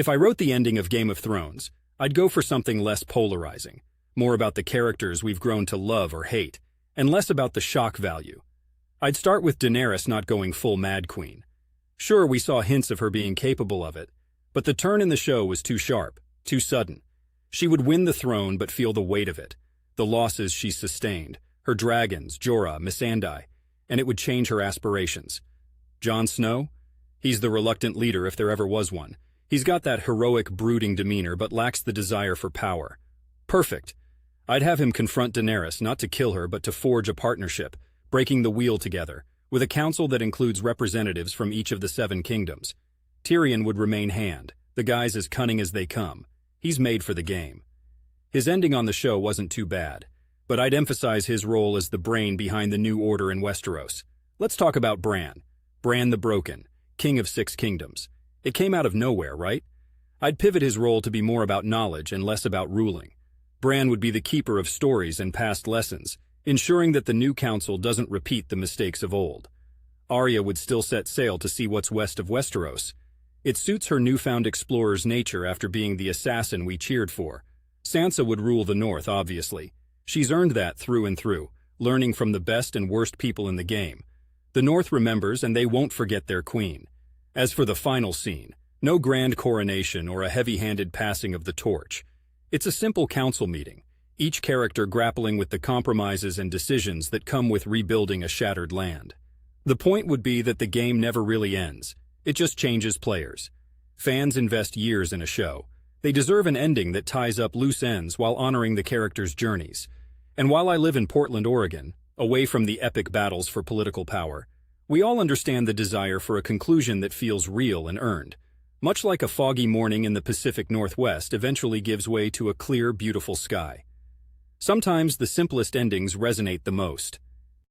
If I wrote the ending of Game of Thrones, I'd go for something less polarizing, more about the characters we've grown to love or hate, and less about the shock value. I'd start with Daenerys not going full Mad Queen. Sure, we saw hints of her being capable of it, but the turn in the show was too sharp, too sudden. She would win the throne but feel the weight of it, the losses she sustained, her dragons, Jorah, Missandei, and it would change her aspirations. Jon Snow? He's the reluctant leader if there ever was one. He's got that heroic, brooding demeanor but lacks the desire for power. Perfect. I'd have him confront Daenerys, not to kill her but to forge a partnership, breaking the wheel together, with a council that includes representatives from each of the 7 kingdoms. Tyrion would remain Hand, the guy's as cunning as they come. He's made for the game. His ending on the show wasn't too bad, but I'd emphasize his role as the brain behind the new order in Westeros. Let's talk about Bran. Bran the Broken, King of 6 Kingdoms. It came out of nowhere, right? I'd pivot his role to be more about knowledge and less about ruling. Bran would be the keeper of stories and past lessons, ensuring that the new council doesn't repeat the mistakes of old. Arya would still set sail to see what's west of Westeros. It suits her newfound explorer's nature after being the assassin we cheered for. Sansa would rule the North, obviously. She's earned that through and through, learning from the best and worst people in the game. The North remembers, and they won't forget their queen. As for the final scene, no grand coronation or a heavy-handed passing of the torch. It's a simple council meeting, each character grappling with the compromises and decisions that come with rebuilding a shattered land. The point would be that the game never really ends. It just changes players. Fans invest years in a show. They deserve an ending that ties up loose ends while honoring the characters' journeys. And while I live in Portland, Oregon, away from the epic battles for political power, we all understand the desire for a conclusion that feels real and earned. Much like a foggy morning in the Pacific Northwest eventually gives way to a clear, beautiful sky. Sometimes the simplest endings resonate the most.